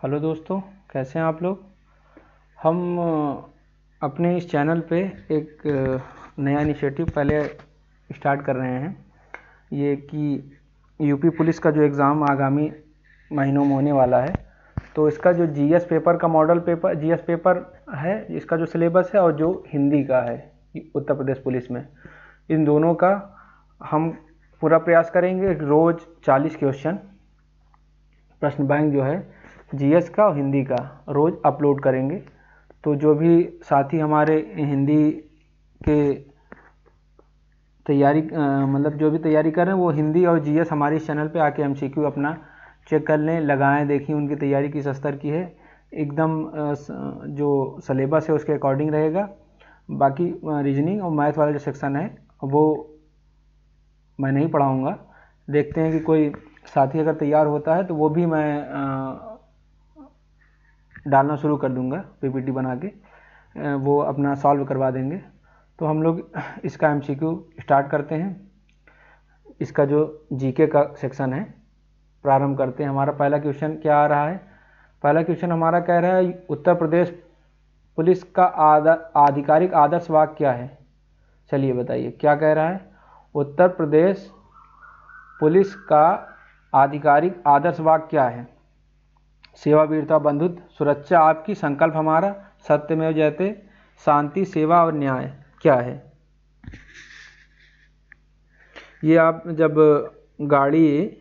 Hello दोस्तों, कैसे हैं आप लोग। हम अपने इस चैनल पे एक नया इनिशिएटिव पहले स्टार्ट कर रहे हैं। ये कि यूपी पुलिस का जो एग्ज़ाम आगामी महीनों में होने वाला है, तो इसका जो जीएस पेपर का मॉडल पेपर जीएस पेपर है, इसका जो सिलेबस है और जो हिंदी का है उत्तर प्रदेश पुलिस में, इन दोनों का हम पूरा प्रयास करेंगे। रोज़ 40 क्वेश्चन प्रश्न बैंक जो है जीएस का और हिंदी का रोज़ अपलोड करेंगे। तो जो भी साथी हमारे हिंदी के तैयारी मतलब जो भी तैयारी कर रहे हैं, वो हिंदी और जीएस हमारे इस चैनल पे आके एमसीक्यू अपना चेक कर लें, लगाएं, देखिए उनकी तैयारी किस स्तर की है। एकदम जो सिलेबस है उसके अकॉर्डिंग रहेगा। बाकी रीजनिंग और मैथ वाला जो सेक्शन है वो मैं नहीं पढ़ाऊँगा। देखते हैं कि कोई साथी अगर तैयार होता है तो वो भी मैं डालना शुरू कर दूंगा, पीपीटी बना के वो अपना सॉल्व करवा देंगे। तो हम लोग इसका एमसीक्यू स्टार्ट करते हैं। इसका जो जीके का सेक्शन है प्रारंभ करते हैं। हमारा पहला क्वेश्चन क्या आ रहा है। पहला क्वेश्चन हमारा कह रहा है उत्तर प्रदेश पुलिस का आधिकारिक आदर्श वाक्य क्या है। चलिए बताइए क्या कह रहा है। उत्तर प्रदेश पुलिस का आधिकारिक आदर्श वाक्य क्या है। सेवा, वीरता, बंधुत्व, सुरक्षा आपकी, संकल्प हमारा, सत्यमेव जयते, शांति, सेवा और न्याय क्या है। ये आप जब गाड़ी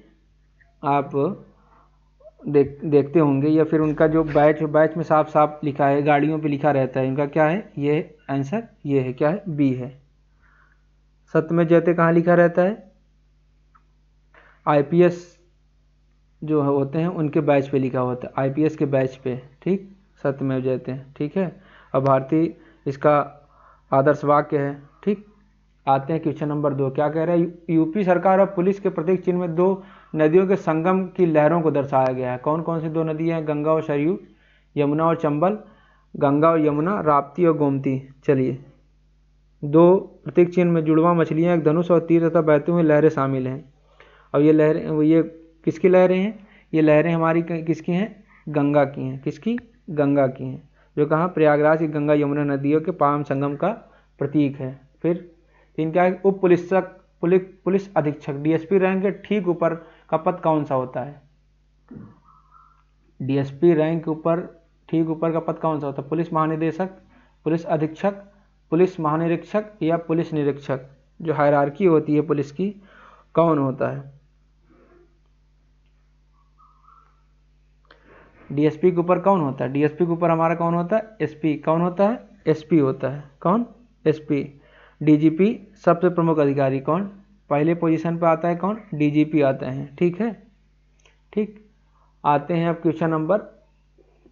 आप देखते होंगे या फिर उनका जो बैच में साफ साफ लिखा है, गाड़ियों पे लिखा रहता है, इनका क्या है। ये आंसर ये है, क्या है, बी है। सत्यमेव जयते कहाँ लिखा रहता है। आईपीएस जो होते हैं उनके बैच पे लिखा होता है, आईपीएस के बैच पे, ठीक, सत्यमेव जयते, ठीक है। अब भारतीय इसका आदर्श वाक्य है, ठीक। आते हैं क्वेश्चन नंबर 2। क्या कह रहा है। यूपी सरकार और पुलिस के प्रतीक चिन्ह में 2 नदियों के संगम की लहरों को दर्शाया गया है। कौन कौन सी 2 नदियाँ हैं। गंगा और सरयू, यमुना और चंबल, गंगा और यमुना, राप्ती और गोमती। चलिए, 2 प्रतीक चिन्ह में जुड़वा मछलियाँ, एक धनुष और तीर तथा बहती हुई लहरें शामिल हैं। और ये लहरें, ये किसकी लहरें हैं। ये लहरें हमारी किसकी हैं, गंगा की हैं। किसकी, गंगा की हैं, जो कहाँ, प्रयागराज की गंगा यमुना नदियों के पावन संगम का प्रतीक है। फिर 3 क्या है। उप पुलिस अधीक्षक डीएसपी रैंक के ठीक ऊपर का पद कौन सा होता है। डीएसपी रैंक के ऊपर ठीक ऊपर का पद कौन सा होता है। पुलिस महानिदेशक, पुलिस अधीक्षक, पुलिस महानिरीक्षक या पुलिस निरीक्षक। जो हायरार्की होती है पुलिस की, कौन होता है। डीएसपी के ऊपर कौन होता है। डीएसपी के ऊपर हमारा कौन होता है, एसपी। कौन होता है, एसपी होता है। कौन, एसपी। डीजीपी सबसे प्रमुख अधिकारी कौन, पहले पोजीशन पे आता है कौन, डीजीपी आते हैं, ठीक है, ठीक। आते हैं अब क्वेश्चन नंबर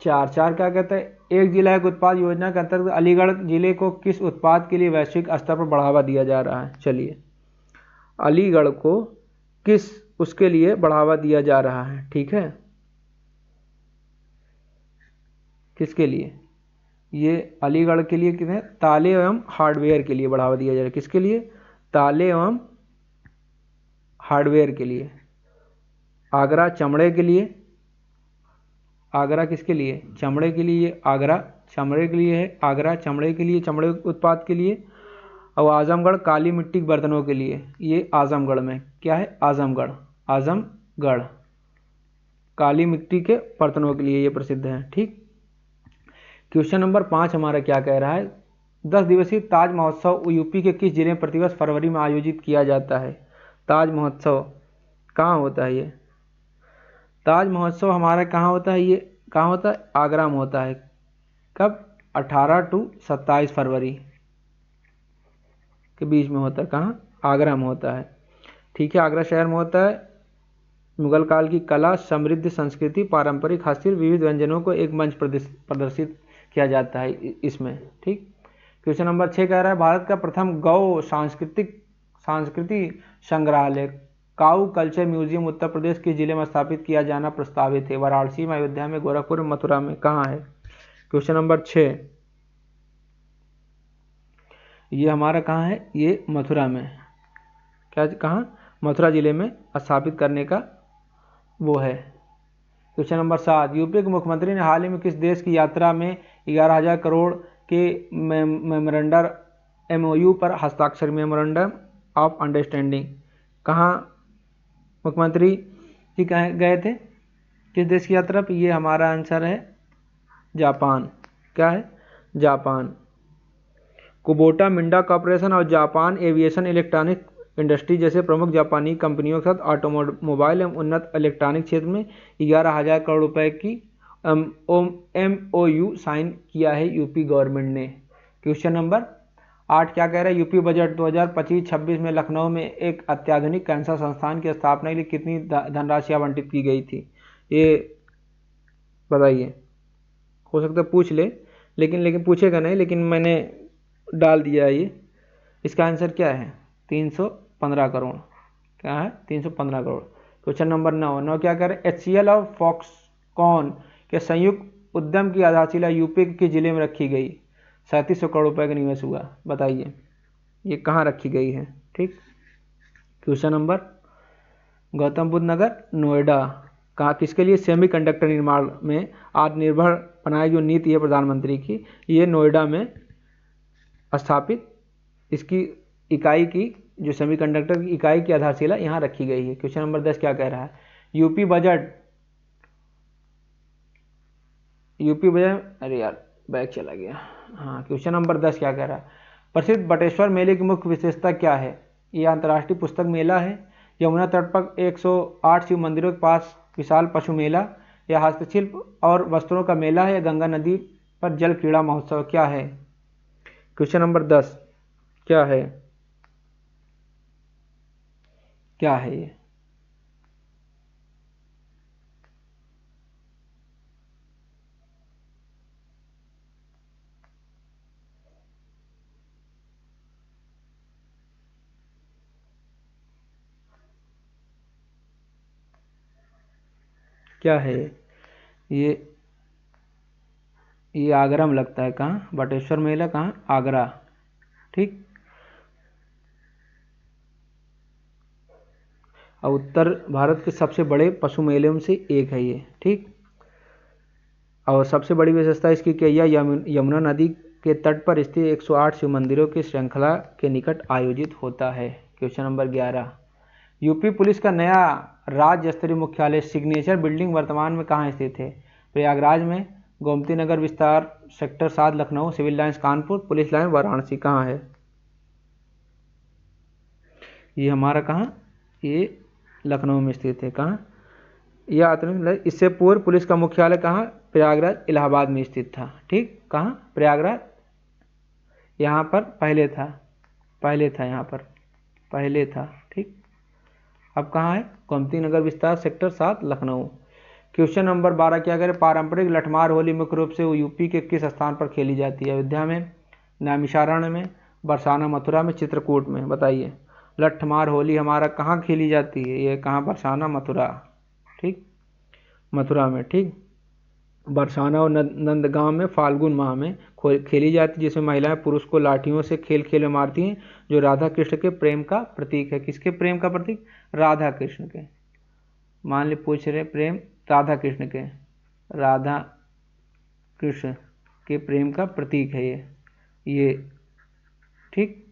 4। क्या कहता है। एक जिला एक उत्पाद योजना के अंतर्गत अलीगढ़ जिले को किस उत्पाद के लिए वैश्विक स्तर पर बढ़ावा दिया जा रहा है। चलिए, अलीगढ़ को किस उसके लिए बढ़ावा दिया जा रहा है, ठीक है। किसके लिए, ये अलीगढ़ के लिए कितने, ताले एवं हार्डवेयर के लिए बढ़ावा दिया जा रहा है। किसके लिए, ताले एवं हार्डवेयर के लिए। आगरा चमड़े के लिए, आगरा किसके लिए, चमड़े के लिए, आगरा चमड़े के लिए है, आगरा चमड़े के लिए, चमड़े उत्पाद के लिए। और आजमगढ़ काली मिट्टी के बर्तनों के लिए। ये आजमगढ़ में क्या है, आजमगढ़, आजमगढ़ काली मिट्टी के बर्तनों के लिए ये प्रसिद्ध है, ठीक। क्वेश्चन नंबर 5 हमारा क्या कह रहा है। 10 दिवसीय ताज महोत्सव यूपी के किस जिले में प्रतिवर्ष फरवरी में आयोजित किया जाता है। ताज महोत्सव कहाँ होता है। ये ताज महोत्सव हमारा कहाँ होता है, ये कहाँ होता है, आगरा में होता है। कब, 18 से 27 फरवरी के बीच में होता है। कहाँ, आगरा में होता है, ठीक है। आगरा शहर में होता है। मुगल काल की कला, समृद्ध संस्कृति, पारंपरिक हस्तशिल्प, विविध व्यंजनों को एक मंच प्रदर्शित किया जाता है इसमें, ठीक। क्वेश्चन नंबर 6 कह रहा है। भारत का प्रथम गौ संस्कृति संग्रहालय काऊ कल्चर म्यूजियम उत्तर प्रदेश के जिले में स्थापित किया जाना प्रस्तावित है। वाराणसी में, अयोध्या में, गोरखपुर में, मथुरा में, कहाँ है। क्वेश्चन नंबर 6 ये हमारा कहाँ है, ये मथुरा में। क्या, कहाँ, मथुरा जिले में स्थापित करने का वो है। क्वेश्चन नंबर 7, यूपी के मुख्यमंत्री ने हाल ही में किस देश की यात्रा में 11,000 करोड़ के मेमोरेंडम MOU पर हस्ताक्षर, मेमोरेंडम ऑफ अंडरस्टैंडिंग, कहाँ मुख्यमंत्री जी गए थे, किस देश की यात्रा पर? ये हमारा आंसर है जापान। क्या है? जापान। कुबोटा मिंडा कॉर्पोरेशन और जापान एविएशन इलेक्ट्रॉनिक इंडस्ट्री जैसे प्रमुख जापानी कंपनियों के साथ ऑटोमोबाइल एवं उन्नत इलेक्ट्रॉनिक क्षेत्र में 11,000 करोड़ रुपए की MOU साइन किया है यूपी गवर्नमेंट ने। क्वेश्चन नंबर 8 क्या कह रहा है? यूपी बजट 2025-26 में लखनऊ में एक अत्याधुनिक कैंसर संस्थान की स्थापना के लिए कितनी धनराशि आवंटित की गई थी? ये बताइए। हो सकता है पूछ ले, लेकिन पूछेगा नहीं, लेकिन मैंने डाल दिया ये। इसका आंसर क्या है? 315 करोड़। क्या है? 315 करोड़। क्वेश्चन नंबर 9 क्या कह रहे हैं? HCL और फॉक्सकॉन के संयुक्त उद्यम की आधारशिला यूपी के जिले में रखी गई, 3700 करोड़ रुपए का निवेश हुआ। बताइए ये कहाँ रखी गई है? ठीक। क्वेश्चन नंबर गौतम बुद्ध नगर, नोएडा। कहा किसके लिए? सेमीकंडक्टर निर्माण में आत्मनिर्भर बनाई जो नीति है प्रधानमंत्री की, ये नोएडा में स्थापित इसकी इकाई की, जो सेमीकंडक्टर की इकाई की आधारशिला यहाँ रखी गई है। क्वेश्चन नंबर 10 क्या कह रहा है? यूपी बजट, अरे यार बैग चला गया। हाँ, क्वेश्चन नंबर 10 क्या कह रहा है? प्रसिद्ध बटेश्वर मेले की मुख्य विशेषता क्या है? ये अंतर्राष्ट्रीय पुस्तक मेला है, यमुना तट पर 108 शिव मंदिरों के पास विशाल पशु मेला, या हस्तशिल्प और वस्त्रों का मेला है, या गंगा नदी पर जल क्रीड़ा महोत्सव? क्या है? क्वेश्चन नंबर 10 क्या है? क्या है ये? क्या है ये आगरा में लगता है। कहाँ? बटेश्वर मेला कहाँ? आगरा। ठीक। और उत्तर भारत के सबसे बड़े पशु मेलों में से एक है ये। ठीक। और सबसे बड़ी विशेषता इसकी क्या? यमुना नदी के तट पर स्थित 108 शिव मंदिरों की श्रृंखला के निकट आयोजित होता है। क्वेश्चन नंबर 11, यूपी पुलिस का नया राज्य स्तरीय मुख्यालय सिग्नेचर बिल्डिंग वर्तमान में कहाँ स्थित है? प्रयागराज में, Gomti Nagar Vistar sector 7 Lucknow, civil lines Kanpur, police line Varanasi. कहाँ है ये हमारा? कहाँ? ये लखनऊ में स्थित है। कहाँ? यह आत्मनिर्भर। इससे पूर्व पुलिस का मुख्यालय कहाँ? प्रयागराज इलाहाबाद में स्थित था। ठीक। कहाँ? प्रयागराज, यहाँ पर पहले था यहाँ पर पहले था। ठीक। अब कहाँ है? Gomti Nagar Vistar sector 7 Lucknow. Question number 12 क्या करें? पारंपरिक लठमार होली मुख्य रूप से यूपी के किस स्थान पर खेली जाती है? अयोध्या में, नैमिषारण्य में, बरसाना मथुरा में, चित्रकूट में। बताइए लठमार होली हमारा कहाँ खेली जाती है? ये कहाँ? बरसाना मथुरा। ठीक, मथुरा में। ठीक। बरसाना और नंदगांव में फाल्गुन माह में खेली जाती है, जिसमें महिलाएं पुरुष को लाठियों से खेल खेल में मारती हैं, जो राधा कृष्ण के प्रेम का प्रतीक है। किसके प्रेम का प्रतीक? राधा कृष्ण के। मान ली पूछ रहे प्रेम राधा कृष्ण के, राधा कृष्ण के प्रेम का प्रतीक है ये। ठीक।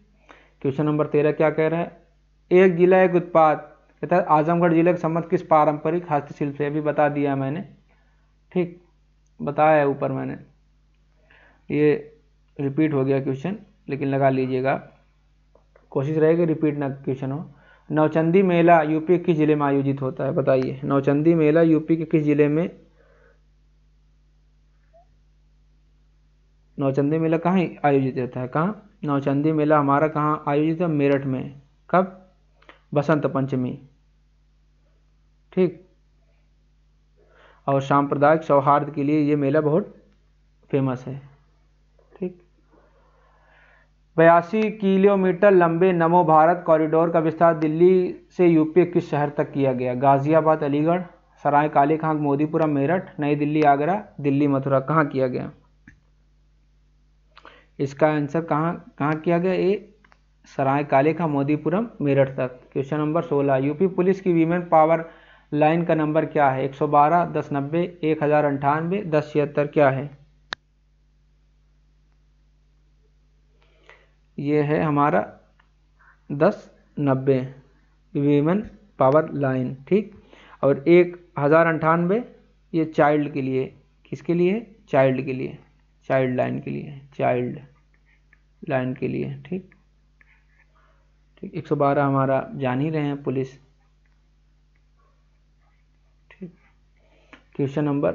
क्वेश्चन नंबर 13 क्या कह रहा है? एक जिला एक उत्पाद कहता है आजमगढ़ जिले के संबंध किस पारंपरिक हस्तशिल्प से? अभी बता दिया मैंने। ठीक, बताया है ऊपर मैंने, ये रिपीट हो गया क्वेश्चन, लेकिन लगा लीजिएगा, कोशिश रहेगी रिपीट ना क्वेश्चन हो। नौचंदी मेला यूपी के किस जिले में आयोजित होता है? बताइए नौचंदी मेला यूपी के किस जिले में? नौचंदी मेला कहाँ आयोजित होता है? कहाँ? नौचंदी मेला हमारा कहाँ आयोजित है? मेरठ में। कब? बसंत पंचमी। ठीक। और सांप्रदायिक सौहार्द के लिए ये मेला बहुत फेमस है। ठीक। 82 किलोमीटर लंबे नमो भारत कॉरिडोर का विस्तार दिल्ली से यूपी के किस शहर तक किया गया? गाजियाबाद, अलीगढ़, सराय काले खां, मोदीपुरम, मेरठ, नई दिल्ली, आगरा, दिल्ली, मथुरा। कहाँ किया गया? इसका आंसर कहाँ किया गया? ये सराय काले खां, मोदीपुरम, मेरठ तक। क्वेश्चन नंबर 16 यूपी पुलिस की वीमेन पावर लाइन का नंबर क्या है? 112, 1090, 1098, 1076 क्या है? ये है हमारा 1090 वीमेन पावर लाइन, ठीक। और 1098 ये चाइल्ड के लिए, किसके लिए? चाइल्ड के लिए, चाइल्ड लाइन के लिए, चाइल्ड लाइन के लिए, ठीक ठीक। 112 हमारा जान ही रहे हैं, पुलिस, ठीक। क्वेश्चन नंबर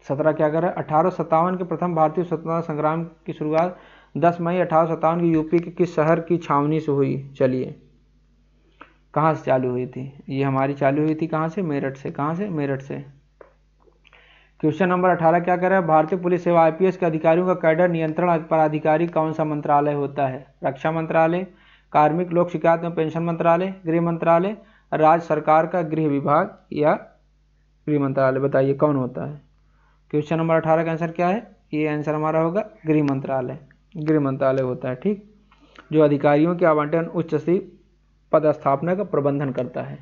17 क्या कर रहा है? 1857 के प्रथम भारतीय स्वतंत्रता संग्राम की शुरुआत 10 मई 1857 की यूपी के किस शहर की छावनी से हुई? चलिए, कहाँ से चालू हुई थी? ये हमारी चालू हुई थी कहाँ से? मेरठ से। कहाँ से? मेरठ से। क्वेश्चन नंबर 18 क्या कर रहा है? भारतीय पुलिस सेवा आईपीएस के अधिकारियों का कैडर नियंत्रण पदाधिकारी कौन सा मंत्रालय होता है? रक्षा मंत्रालय, कार्मिक लोक शिकायत एवं पेंशन मंत्रालय, गृह मंत्रालय, राज्य सरकार का गृह विभाग या गृह मंत्रालय? बताइए कौन होता है? क्वेश्चन नंबर 18 का आंसर क्या है? ये आंसर हमारा होगा गृह मंत्रालय, गृह मंत्रालय होता है, ठीक, जो अधिकारियों के आवंटन उच्च स्तरीय पदस्थापना का प्रबंधन करता है।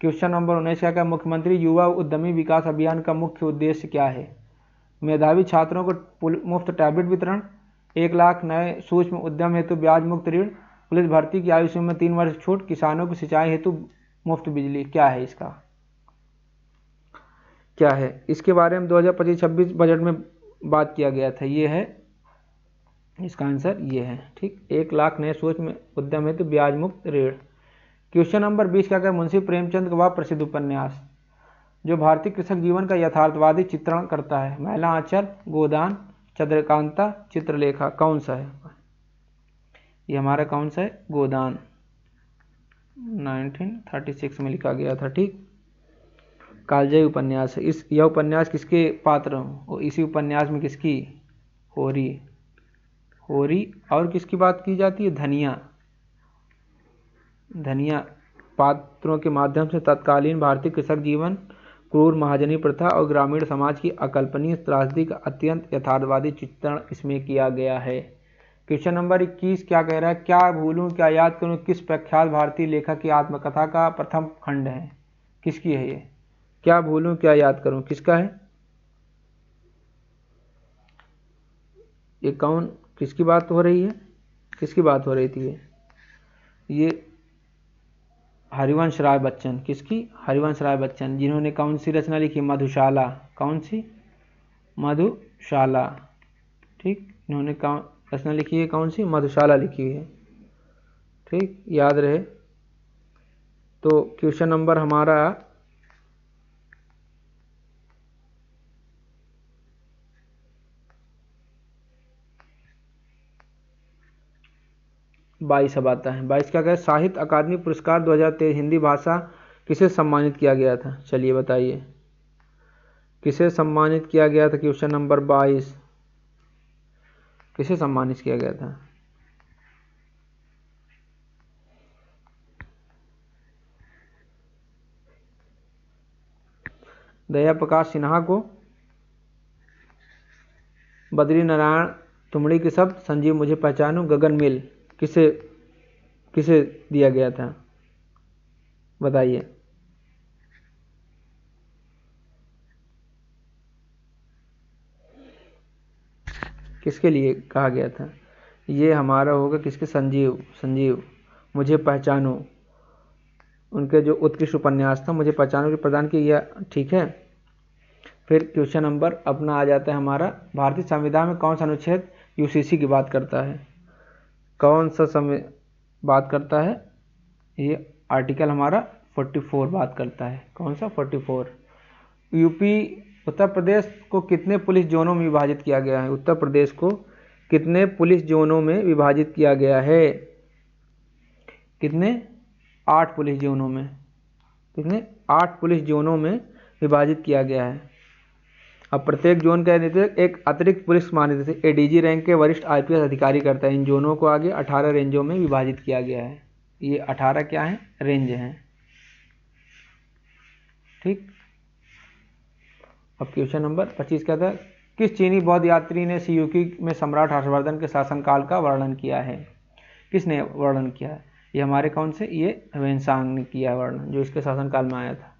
क्वेश्चन नंबर 19 क्या? मुख्यमंत्री युवा उद्यमी विकास अभियान का मुख्य उद्देश्य क्या है? मेधावी छात्रों को मुफ्त टैबलेट वितरण, 1 लाख नए सूक्ष्म उद्यम हेतु ब्याज मुक्त ऋण, पुलिस भर्ती की आयु सीमा में 3 वर्ष छूट, किसानों की सिंचाई हेतु मुफ्त बिजली। क्या है इसका? क्या है? इसके बारे में 2025-26 बजट में बात किया गया था। ये है इसका आंसर, ये है, ठीक। 1 लाख नए सूक्ष्म उद्यम हेतु ब्याज मुक्त ऋण। क्वेश्चन नंबर 20 क्या? मुंशी प्रेमचंद का वह प्रसिद्ध उपन्यास जो भारतीय कृषक जीवन का यथार्थवादी चित्रण करता है? महिला आंचल, गोदान, चंद्रकांता, चित्रलेखा, कौन सा है? ये हमारा कौन सा है? गोदान, 1936 में लिखा गया था, ठीक। कालजयी उपन्यास है। यह उपन्यास किसके पात्र हो? इसी उपन्यास में किसकी? होरी, होरी और किसकी बात की जाती है? धनिया, धनिया पात्रों के माध्यम से तत्कालीन भारतीय कृषक जीवन, क्रूर महाजनी प्रथा और ग्रामीण समाज की अकल्पनीय त्रासदी का अत्यंत यथार्थवादी चित्रण इसमें किया गया है। क्वेश्चन नंबर 21 क्या कह रहा है? क्या भूलूं क्या याद करूं किस प्रख्यात भारतीय लेखक की आत्मकथा का प्रथम खंड है? किसकी है ये? क्या भूलूं क्या याद करूं किसका है? ये कौन, किसकी बात हो रही है? किसकी बात हो रही थी? ये हरिवंश राय बच्चन। किसकी? हरिवंश राय बच्चन, जिन्होंने कौन सी रचना लिखी? मधुशाला। कौन सी? मधुशाला, ठीक। इन्होंने कौन रचना लिखी है? कौन सी? मधुशाला लिखी है, ठीक, याद रहे। तो क्वेश्चन नंबर हमारा 22 अब आता है। 22 क्या कहे? साहित्य अकादमी पुरस्कार 2023 हिंदी भाषा किसे सम्मानित किया गया था? चलिए बताइए, किसे सम्मानित किया गया था? क्वेश्चन नंबर 22 किसे सम्मानित किया गया था? दया प्रकाश सिन्हा को, बद्री नारायण तुमड़ी के शब्द, संजीव मुझे पहचानो, गगन मिल, किसे किसे दिया गया था? बताइए। किसके लिए कहा गया था? ये हमारा होगा किसके? संजीव, संजीव मुझे पहचानो, उनके जो उत्कृष्ट उपन्यास था मुझे पहचानो के प्रदान किया, ठीक है। फिर क्वेश्चन नंबर अपना आ जाता है हमारा, भारतीय संविधान में कौन सा अनुच्छेद यूसीसी की बात करता है? कौन सा बात करता है? ये आर्टिकल हमारा 44 बात करता है। कौन सा? 44। यूपी उत्तर प्रदेश को कितने पुलिस जोनों में विभाजित किया गया है? उत्तर प्रदेश को कितने पुलिस जोनों में विभाजित किया गया है? कितने? 8 पुलिस जोनों में। कितने? 8 पुलिस जोनों में विभाजित किया गया है। अब प्रत्येक जोन का नेतृत्व एक अतिरिक्त पुलिस महानिदेशक एडीजी रैंक के वरिष्ठ आईपीएस अधिकारी करता है। इन जोनों को आगे 18 रेंजों में विभाजित किया गया है। ये 18 क्या है? रेंज हैं, ठीक। अब क्वेश्चन नंबर 25 क्या था? किस चीनी बौद्ध यात्री ने सियूकी में सम्राट हर्षवर्धन के शासनकाल का वर्णन किया है? किसने वर्णन किया है? ये हमारे कौन से? ये ह्वेनसांग ने किया वर्णन, जो इसके शासनकाल में आया था।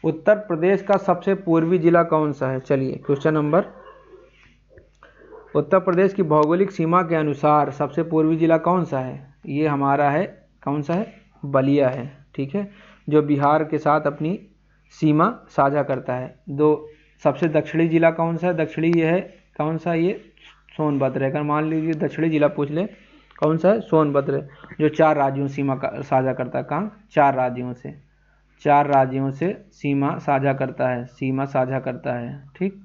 उत्तर प्रदेश का सबसे पूर्वी जिला कौन सा है? चलिए क्वेश्चन नंबर, उत्तर प्रदेश की भौगोलिक सीमा के अनुसार सबसे पूर्वी जिला कौन सा है? ये हमारा है, कौन सा है? बलिया है, ठीक है, जो बिहार के साथ अपनी सीमा साझा करता है। दो सबसे दक्षिणी जिला कौन सा है? दक्षिणी ये है, कौन सा? ये सोनभद्र है। अगर मान लीजिए दक्षिणी जिला पूछ ले, कौन सा है? सोनभद्र, जो 4 राज्यों सीमा का साझा करता है। कहाँ? 4 राज्यों से, 4 राज्यों से सीमा साझा करता है, सीमा साझा करता है, ठीक।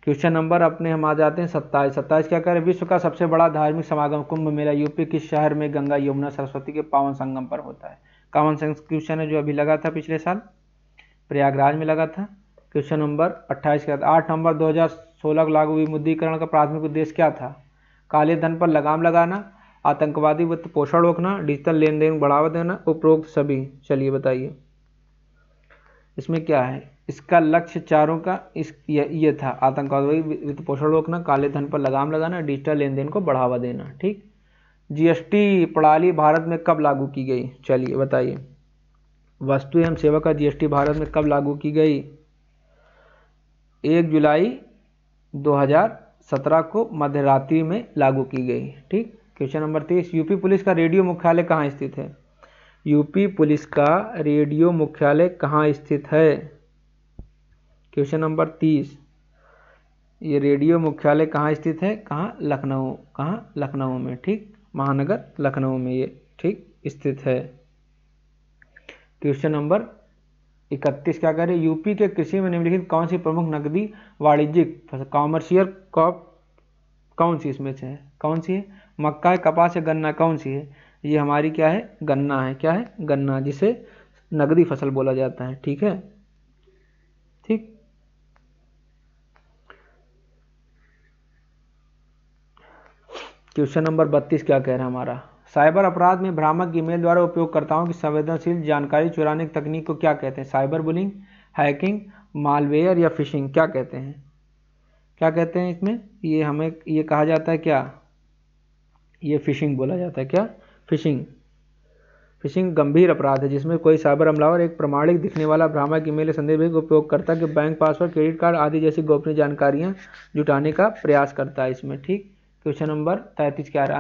क्वेश्चन नंबर अपने हम आ जाते हैं 27। 27 क्या कह रहे हैं? विश्व का सबसे बड़ा धार्मिक समागम कुंभ मेला यूपी किस शहर में गंगा यमुना सरस्वती के पावन संगम पर होता है? कॉमन सेंस क्वेश्चन है जो अभी लगा था पिछले साल, प्रयागराज में लगा था। क्वेश्चन नंबर 28 क्या था? 8 नवंबर 2016 को लागू विमुद्रीकरण का प्राथमिक उद्देश्य क्या था? काले धन पर लगाम लगाना, आतंकवादी वित्त पोषण रोकना, डिजिटल लेन देन बढ़ावा देना, उपरोक्त सभी। चलिए बताइए इसमें क्या है? इसका लक्ष्य चारों का ये था, आतंकवादी वित्त पोषण रोकना, काले धन पर लगाम लगाना, डिजिटल लेन देन को बढ़ावा देना, ठीक। जीएसटी प्रणाली भारत में कब लागू की गई? चलिए बताइए, वस्तु एवं सेवा का जीएसटी भारत में कब लागू की गई? 1 जुलाई 2017 को मध्यरात्रि में लागू की गई, ठीक। क्वेश्चन नंबर 30, यूपी पुलिस का रेडियो मुख्यालय कहाँ स्थित है? यूपी पुलिस का रेडियो मुख्यालय कहाँ स्थित है? क्वेश्चन नंबर 30, ये रेडियो मुख्यालय कहाँ स्थित है? कहाँ? लखनऊ। कहाँ? लखनऊ में, ठीक, महानगर लखनऊ में ये, ठीक, स्थित है। क्वेश्चन नंबर 31 क्या कह रहे हैं? यूपी के कृषि में निम्नलिखित कौन सी प्रमुख नकदी वाणिज्यिक कॉमर्शियल क्रॉप कौन सी इसमें से है? कौन सी है? मक्का है, कपास है, गन्ना, कौन सी है? ये हमारी क्या है? गन्ना है। क्या है? गन्ना, जिसे नकदी फसल बोला जाता है, ठीक है, ठीक। क्वेश्चन नंबर 32 क्या कह रहा है हमारा? साइबर अपराध में भ्रामक ईमेल द्वारा उपयोगकर्ताओं की संवेदनशील जानकारी चुराने की तकनीक को क्या कहते हैं? साइबर बुलिंग, हैकिंग, मालवेयर या फिशिंग, क्या कहते हैं? क्या कहते हैं इसमें? ये हमें ये कहा जाता है क्या? ये फिशिंग बोला जाता है। क्या? फिशिंग। फिशिंग गंभीर अपराध है जिसमें कोई साइबर हमलावर एक प्रमाणिक दिखने वाला भ्रामक ईमेल या संदेश भेज उपयोगकर्ता के बैंक पासवर्ड, क्रेडिट कार्ड आदि जैसी गोपनीय जानकारियां जुटाने का प्रयास करता है इसमें, ठीक। क्वेश्चन नंबर 33 क्या है?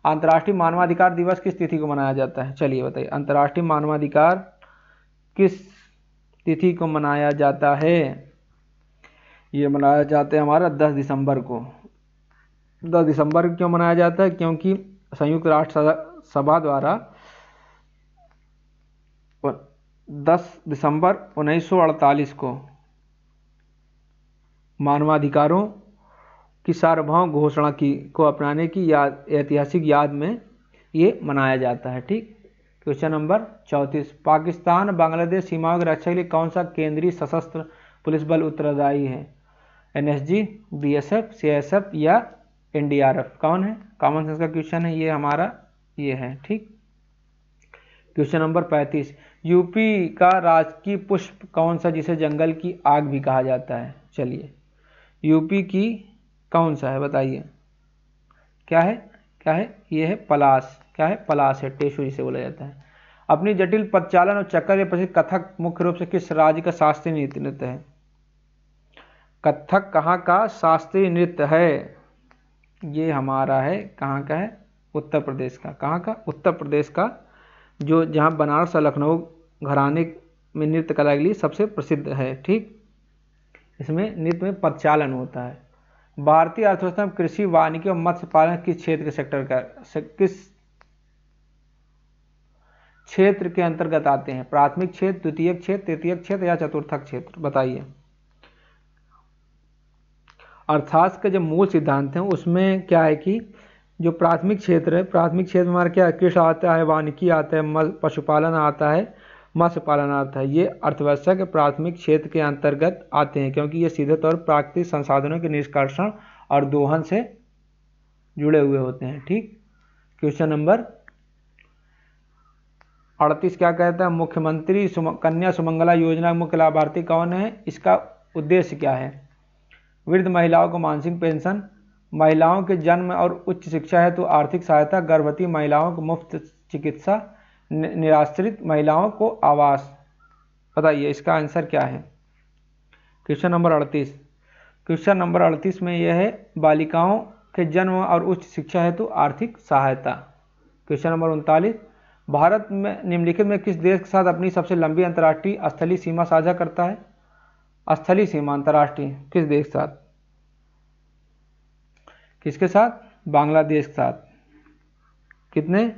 अंतर्राष्ट्रीय मानवाधिकार दिवस किस तिथि को मनाया जाता है? चलिए बताइए, अंतर्राष्ट्रीय मानवाधिकार किस तिथि को मनाया जाता है? ये मनाया जाता है हमारा 10 दिसंबर को। 10 दिसंबर क्यों मनाया जाता है? क्योंकि संयुक्त राष्ट्र सभा द्वारा 10 दिसंबर 1948 को मानवाधिकारों की सार्वभौम घोषणा को अपनाने की ऐतिहासिक याद में ये मनाया जाता है, ठीक। क्वेश्चन नंबर 34, पाकिस्तान बांग्लादेश सीमाओं की रक्षा के लिए कौन सा केंद्रीय सशस्त्र पुलिस बल उत्तरदायी है? एनएसजी, बीएसएफ, सीएसएफ या एनडीआरएफ? कौन है? कॉमन सेंस का क्वेश्चन है ये हमारा, ये है, ठीक। क्वेश्चन नंबर 35, यूपी का राजकीय पुष्प कौन सा जिसे जंगल की आग भी कहा जाता है? चलिए, यूपी की कौन सा है बताइए? क्या है? क्या है? ये है पलाश। क्या है? पलाश है, टेसु जिसे बोला जाता है। अपनी जटिल पदचालन और चक्कर में प्रसिद्ध कथक मुख्य रूप से किस राज्य का शास्त्रीय नृत्य है? कथक कहाँ का शास्त्रीय नृत्य है? ये हमारा है, कहाँ का है? उत्तर प्रदेश का। कहाँ का? उत्तर प्रदेश का, जो जहाँ बनारस और लखनऊ घराने में नृत्य कला के लिए सबसे प्रसिद्ध है, ठीक। इसमें नृत्य में पदचालन होता है। भारतीय अर्थव्यवस्था में कृषि, वानिकी और मत्स्य पालन किस क्षेत्र के किस क्षेत्र के अंतर्गत आते हैं? प्राथमिक क्षेत्र, द्वितीयक क्षेत्र, तृतीयक क्षेत्र या चतुर्थक क्षेत्र? बताइए। अर्थशास्त्र के जो मूल सिद्धांत हैं उसमें क्या है कि जो प्राथमिक क्षेत्र है, प्राथमिक क्षेत्र में हमारा क्या है? कृषि आता है, वानिकी आता है, पशुपालन आता है, मत्स्य पालन आता है। ये अर्थव्यवस्था के प्राथमिक क्षेत्र के अंतर्गत आते हैं क्योंकि ये सीधे तौर पर प्राकृतिक संसाधनों के निष्कर्षण और दोहन से जुड़े हुए होते हैं, ठीक। क्वेश्चन नंबर 38 क्या कहता है? मुख्यमंत्री कन्या सुमंगला योजना के मुख्य लाभार्थी कौन है? इसका उद्देश्य क्या है? वृद्ध महिलाओं को मासिक पेंशन, महिलाओं के जन्म और उच्च शिक्षा हेतु आर्थिक सहायता, गर्भवती महिलाओं को मुफ्त चिकित्सा, निराश्रित महिलाओं को आवास। बताइए इसका आंसर क्या है। Question number 38। क्वेश्चन नंबर 38 में यह है बालिकाओं के जन्म और उच्च शिक्षा हेतु आर्थिक सहायता। Question number 39। भारत में निम्नलिखित में किस देश के साथ अपनी सबसे लंबी अंतर्राष्ट्रीय स्थलीय सीमा साझा करता है। स्थलीय सीमा अंतर्राष्ट्रीय किस देश के साथ, किसके साथ, बांग्लादेश के साथ। कितने,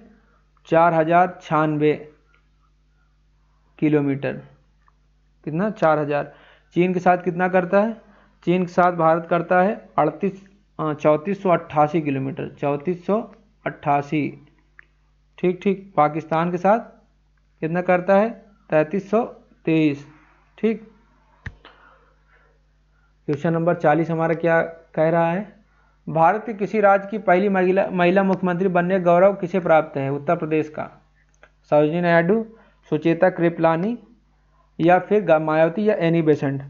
4096 किलोमीटर। कितना, 4000। चीन के साथ कितना करता है, चीन के साथ भारत करता है 3488 किलोमीटर, 3488। ठीक ठीक। पाकिस्तान के साथ कितना करता है, 3323। ठीक। क्वेश्चन नंबर 40 हमारा क्या कह रहा है, भारत के किसी राज्य की पहली महिला मुख्यमंत्री बनने का गौरव किसे प्राप्त है। उत्तर प्रदेश का सरोजिनी नायडू, सुचेता कृपलानी या फिर मायावती या एनी बेसेंट।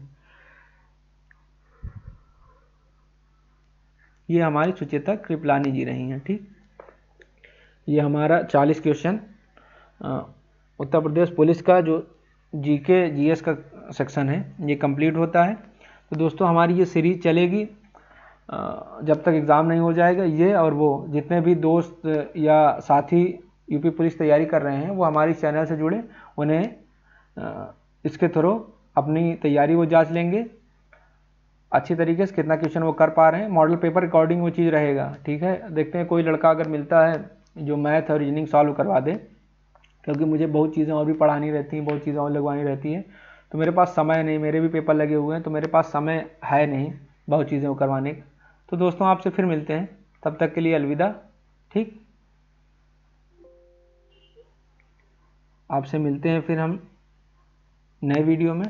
ये हमारी सुचेता कृपलानी जी रही हैं। ठीक। ये हमारा 40 क्वेश्चन उत्तर प्रदेश पुलिस का जो जीके जीएस का सेक्शन है ये कंप्लीट होता है। तो दोस्तों हमारी ये सीरीज चलेगी जब तक एग्ज़ाम नहीं हो जाएगा। ये और वो जितने भी दोस्त या साथी यूपी पुलिस तैयारी कर रहे हैं वो हमारी चैनल से जुड़े, उन्हें इसके थ्रू अपनी तैयारी वो जांच लेंगे अच्छी तरीके से कितना क्वेश्चन वो कर पा रहे हैं। मॉडल पेपर अकॉर्डिंग वो चीज़ रहेगा। ठीक है। देखते हैं कोई लड़का अगर मिलता है जो मैथ और रीजनिंग सॉल्व करवा दे, क्योंकि मुझे बहुत चीज़ें और भी पढ़ानी रहती हैं, बहुत चीज़ें और लगवानी रहती हैं, तो मेरे पास समय नहीं, मेरे भी पेपर लगे हुए हैं तो मेरे पास समय है नहीं बहुत चीज़ें वो करवाने का। तो दोस्तों आपसे फिर मिलते हैं, तब तक के लिए अलविदा। ठीक। आपसे मिलते हैं फिर हम नए वीडियो में।